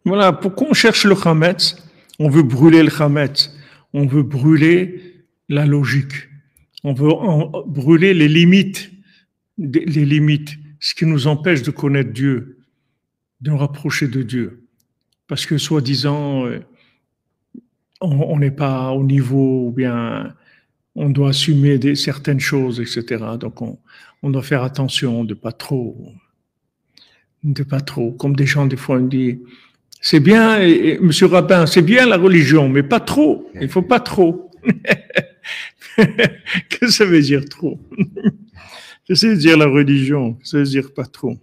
Voilà, pourquoi on cherche le Hametz? On veut brûler le Hametz. On veut brûler la logique. On veut brûler les limites, ce qui nous empêche de connaître Dieu, de nous rapprocher de Dieu. Parce que soi-disant, on n'est pas au niveau, ou bien on doit assumer certaines choses, etc. Donc on doit faire attention de pas trop. Comme des gens, des fois, on dit, c'est bien, monsieur Rabbin, c'est bien la religion, mais pas trop. Il faut pas trop. Qu'est-ce que ça veut dire trop? Qu'est-ce que ça veut dire la religion? Ça veut dire pas trop.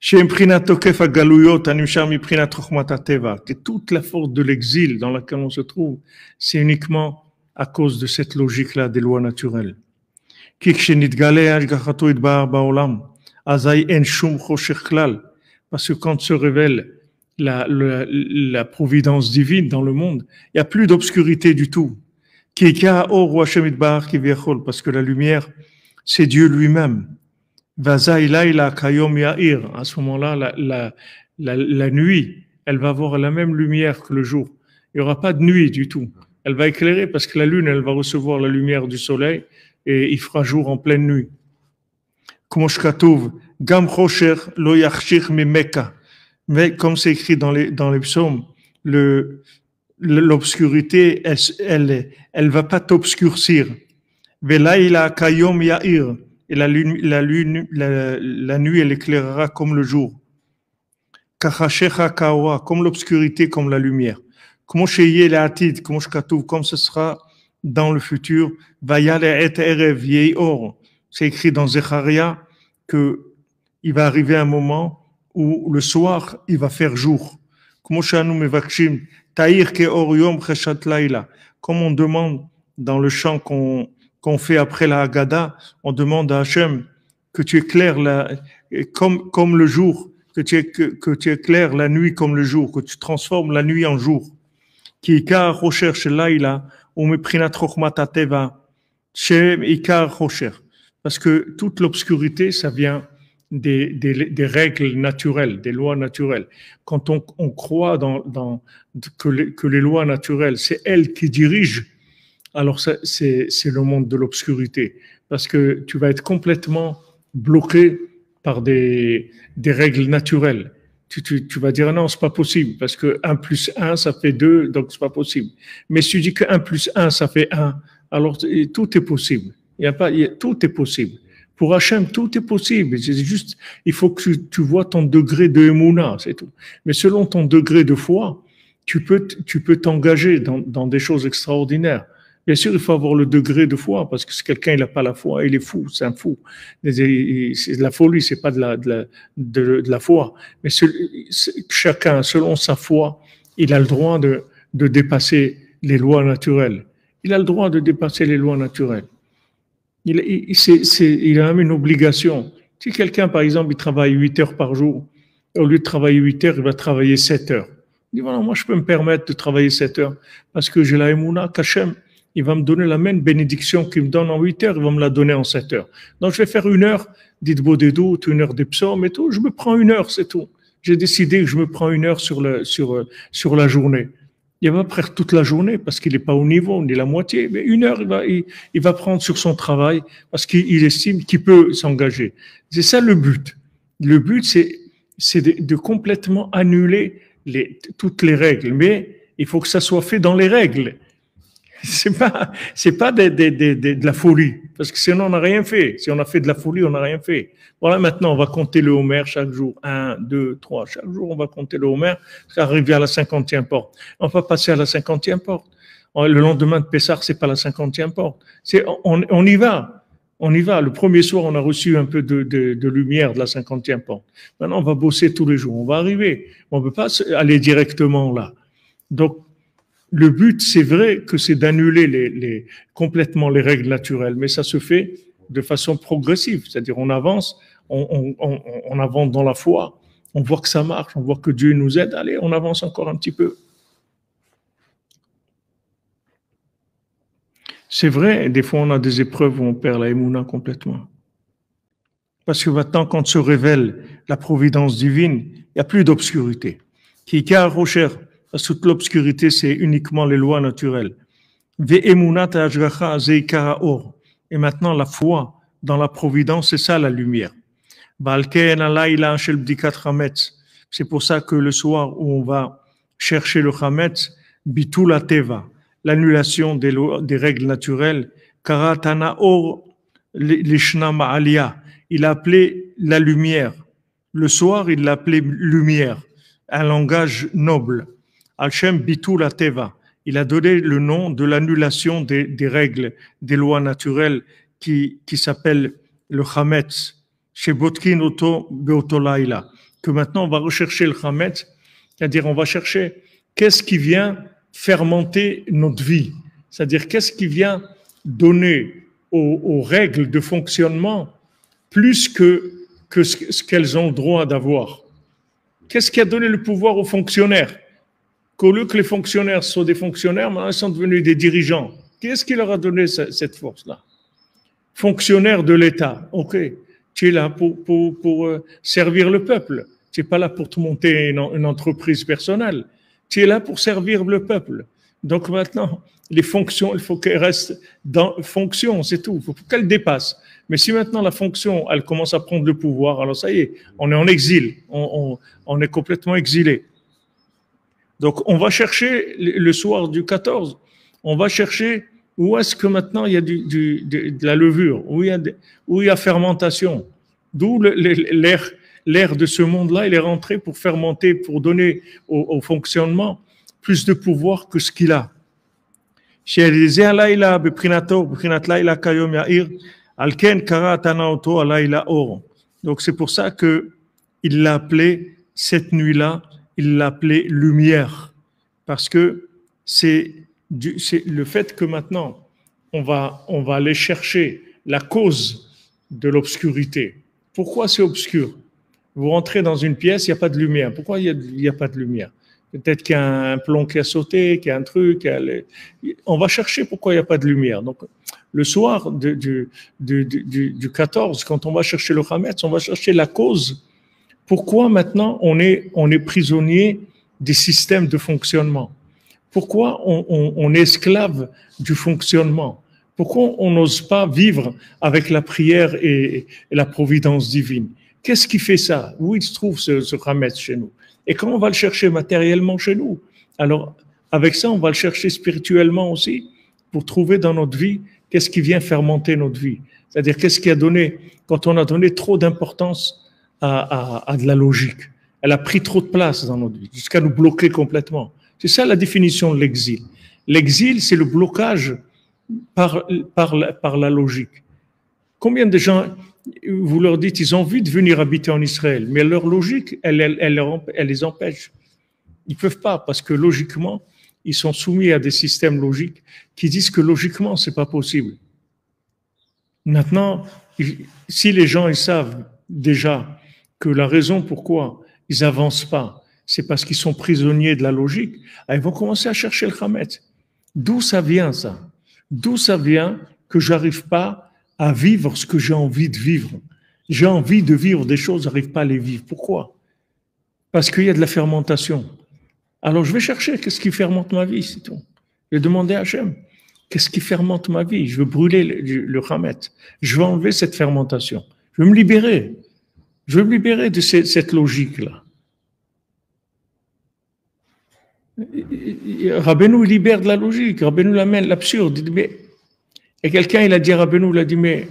Que toute la force de l'exil dans laquelle on se trouve, c'est uniquement à cause de cette logique-là des lois naturelles. Parce que quand se révèle la providence divine dans le monde, il n'y a plus d'obscurité du tout. Parce que la lumière, c'est Dieu lui-même. À ce moment-là, la nuit, elle va avoir la même lumière que le jour. Il n'y aura pas de nuit du tout. Elle va éclairer parce que la lune, elle va recevoir la lumière du soleil et il fera jour en pleine nuit. Mais comme c'est écrit dans les psaumes, l'obscurité, elle va pas t'obscurcir. Et la nuit, elle éclairera comme le jour. Comme l'obscurité, comme la lumière. Comme ce sera dans le futur. C'est écrit dans Zecharia que il va arriver un moment où le soir, il va faire jour. Comme on demande dans le chant qu'on fait après la Haggadah, on demande à Hachem que tu éclaires comme le jour, que tu éclaires la nuit comme le jour, que tu transformes la nuit en jour. Parce que toute l'obscurité, ça vient des règles naturelles, des lois naturelles. Quand on croit que les lois naturelles, c'est elles qui dirigent, alors c'est le monde de l'obscurité. Parce que tu vas être complètement bloqué par des règles naturelles. Tu vas dire non, c'est pas possible, parce que 1 plus 1, ça fait 2, donc c'est pas possible. Mais si tu dis que 1 plus 1, ça fait 1, alors tout est possible. Tout est possible. Pour Hachem, tout est possible. C'est juste, il faut que tu vois ton degré de émouna, c'est tout. Mais selon ton degré de foi, tu peux t'engager dans des choses extraordinaires. Bien sûr, il faut avoir le degré de foi, parce que si quelqu'un n'a pas la foi, il est fou, c'est un fou. C'est de la folie, c'est pas de la foi. Mais chacun, selon sa foi, il a le droit de dépasser les lois naturelles. Il a le droit de dépasser les lois naturelles. Il a même une obligation. Si quelqu'un, par exemple, il travaille 8 heures par jour, au lieu de travailler 8 heures, il va travailler 7 heures. Il dit, voilà, moi, je peux me permettre de travailler 7 heures, parce que j'ai la émouna qu'Hachem, il va me donner la même bénédiction qu'il me donne en 8 heures, il va me la donner en 7 heures. Donc, je vais faire 1 heure d'Idbo des doutes, 1 heure des psaumes et tout. Je me prends 1 heure, c'est tout. J'ai décidé que je me prends 1 heure sur la journée. Il va faire toute la journée parce qu'il n'est pas au niveau, ni la moitié. Mais 1 heure, il va prendre sur son travail parce qu'il estime qu'il peut s'engager. C'est ça le but. Le but, c'est de complètement annuler toutes les règles. Mais il faut que ça soit fait dans les règles. C'est pas de la folie, parce que sinon on n'a rien fait. Si on a fait de la folie, on n'a rien fait. Voilà, maintenant on va compter le Homer chaque jour. 1, 2, 3. Chaque jour on va compter le Homer, jusqu'à arriver à la 50e porte. On va passer à la 50e porte. Le lendemain de Pessah, c'est pas la 50e porte. On y va. On y va. Le premier soir, on a reçu un peu de lumière de la 50e porte. Maintenant, on va bosser tous les jours. On va arriver. On ne peut pas aller directement là. Donc, le but, c'est vrai que c'est d'annuler complètement les règles naturelles, mais ça se fait de façon progressive. C'est-à-dire, on avance, on avance dans la foi, on voit que ça marche, on voit que Dieu nous aide. Allez, on avance encore un petit peu. C'est vrai, des fois, on a des épreuves où on perd la émouna complètement. Parce que maintenant, quand se révèle la providence divine, il n'y a plus d'obscurité. Qui a rocher, parce que toute l'obscurité, c'est uniquement les lois naturelles. Ve'emunat ha'ashgacha zeikara or. Et maintenant, la foi dans la providence, c'est ça la lumière. Balken alayla shel bdikat chametz. C'est pour ça que le soir où on va chercher le chametz, bitul teva, l'annulation des règles naturelles, karatana or lishna ma'alia. Il a appelé la lumière. Le soir, il l'a appelé lumière, un langage noble. Al-Shem bitul teva. Il a donné le nom de l'annulation des règles, des lois naturelles qui s'appelle le chametz. Chez Botkin Oto Beotolaïla, que maintenant on va rechercher le chametz, c'est-à-dire on va chercher qu'est-ce qui vient fermenter notre vie, c'est-à-dire qu'est-ce qui vient donner aux règles de fonctionnement plus que ce qu'elles ont le droit d'avoir. Qu'est-ce qui a donné le pouvoir aux fonctionnaires? Qu'au lieu que les fonctionnaires soient des fonctionnaires, maintenant ils sont devenus des dirigeants. Qu'est-ce qui leur a donné cette force-là? Fonctionnaires de l'État, ok. Tu es là pour servir le peuple. Tu n'es pas là pour te monter une entreprise personnelle. Tu es là pour servir le peuple. Donc maintenant, les fonctions, il faut qu'elles restent dans fonction, c'est tout. Il faut qu'elles dépassent. Mais si maintenant la fonction, elle commence à prendre le pouvoir, alors ça y est, on est en exil. On est complètement exilé. Donc on va chercher le soir du 14, on va chercher où est-ce que maintenant il y a de la levure, où il y a fermentation. D'où l'air de ce monde-là, il est rentré pour fermenter, pour donner au fonctionnement plus de pouvoir que ce qu'il a. Donc c'est pour ça que il l'a appelé cette nuit-là, il l'a appelé lumière, parce que c'est le fait que maintenant on va aller chercher la cause de l'obscurité. Pourquoi c'est obscur? Vous rentrez dans une pièce, il n'y a pas de lumière. Pourquoi il n'y a pas de lumière? Peut-être qu'il y a un plomb qui a sauté, qu'il y a un truc. On va chercher pourquoi il n'y a pas de lumière. Donc, le soir du 14, quand on va chercher le Hametz, on va chercher la cause. Pourquoi maintenant on est prisonnier des systèmes de fonctionnement? Pourquoi on est esclave du fonctionnement? Pourquoi on n'ose pas vivre avec la prière et la providence divine? Qu'est-ce qui fait ça? Où il se trouve ce Hametz chez nous? Et quand on va le chercher matériellement chez nous, alors avec ça, on va le chercher spirituellement aussi pour trouver dans notre vie qu'est-ce qui vient fermenter notre vie. C'est-à-dire qu'est-ce qui a donné, quand on a donné trop d'importance à de la logique. Elle a pris trop de place dans notre vie, jusqu'à nous bloquer complètement. C'est ça la définition de l'exil. L'exil, c'est le blocage par la logique. Combien de gens, vous leur dites, ils ont envie de venir habiter en Israël, mais leur logique, elle les empêche. Ils ne peuvent pas, parce que logiquement, ils sont soumis à des systèmes logiques qui disent que logiquement, ce n'est pas possible. Maintenant, si les gens ils savent déjà que la raison pourquoi ils n'avancent pas, c'est parce qu'ils sont prisonniers de la logique, ils vont commencer à chercher le Hametz. D'où ça vient ça? D'où ça vient que j'arrive pas à vivre ce que j'ai envie de vivre? J'ai envie de vivre des choses, j'arrive pas à les vivre. Pourquoi? Parce qu'il y a de la fermentation. Alors je vais chercher qu'est-ce qui fermente ma vie, c'est tout. Je vais demander à Hachem, qu'est-ce qui fermente ma vie? Je veux brûler le Hametz. Je veux enlever cette fermentation. Je veux me libérer. Je veux me libérer de cette logique-là. Rabbeinu libère de la logique. Rabbeinu l'amène l'absurde. Et quelqu'un, il a dit à Rabbeinu, il a dit, mais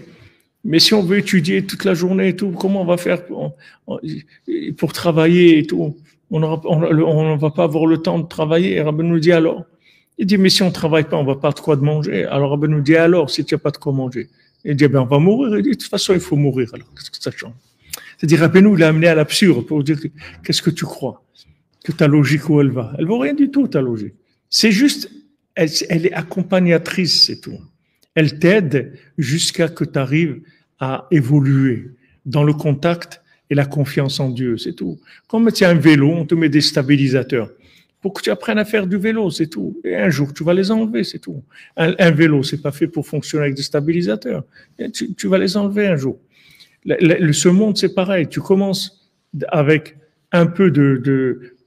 si on veut étudier toute la journée et tout, comment on va faire pour travailler et tout? On ne va pas avoir le temps de travailler. Et Rabbeinu dit alors. Il dit, mais si on ne travaille pas, on ne va pas de quoi de manger. Alors Rabbeinu dit, alors, si tu n'as pas de quoi manger? Il dit, on va mourir. Il dit, de toute façon, il faut mourir. Alors, qu'est-ce que ça change? C'est-à-dire, Rabbeinu l'a amené à l'absurde pour dire, qu'est-ce que tu crois? Que ta logique, où elle va? Elle ne vaut rien du tout, ta logique. C'est juste, elle est accompagnatrice, c'est tout. Elle t'aide jusqu'à que tu arrives à évoluer dans le contact et la confiance en Dieu, c'est tout. Comme tu as un vélo, on te met des stabilisateurs pour que tu apprennes à faire du vélo, c'est tout. Et un jour, tu vas les enlever, c'est tout. Un vélo, c'est pas fait pour fonctionner avec des stabilisateurs. Tu vas les enlever un jour. Ce monde, c'est pareil. Tu commences avec un peu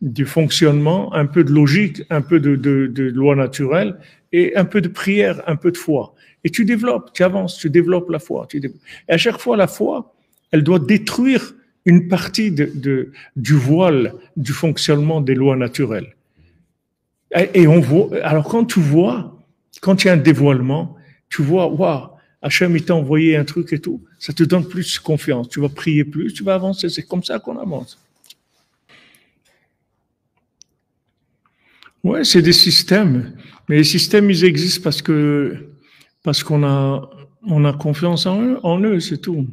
du fonctionnement, un peu de logique, un peu de loi naturelle et un peu de prière, un peu de foi. Et tu développes, tu avances, tu développes la foi. Et à chaque fois, la foi, elle doit détruire une partie du voile du fonctionnement des lois naturelles. Et on voit, alors quand tu vois, quand il y a un dévoilement, tu vois, waouh, Hachem, il t'a envoyé un truc et tout, ça te donne plus confiance. Tu vas prier plus, tu vas avancer. C'est comme ça qu'on avance. Ouais, c'est des systèmes. Mais les systèmes, ils existent parce qu'on a confiance en eux, c'est tout.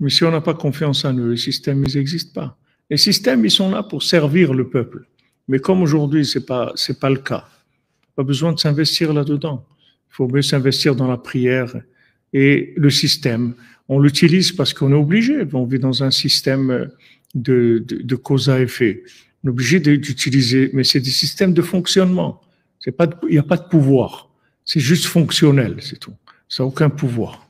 Mais si on n'a pas confiance en eux, les systèmes, ils n'existent pas. Les systèmes, ils sont là pour servir le peuple. Mais comme aujourd'hui, c'est pas le cas. Pas besoin de s'investir là-dedans. Il faut mieux s'investir dans la prière et le système. On l'utilise parce qu'on est obligé. On vit dans un système de cause à effet. On est obligé d'utiliser, mais c'est des systèmes de fonctionnement. Il n'y a pas de pouvoir. C'est juste fonctionnel, c'est tout. Ça n'a aucun pouvoir.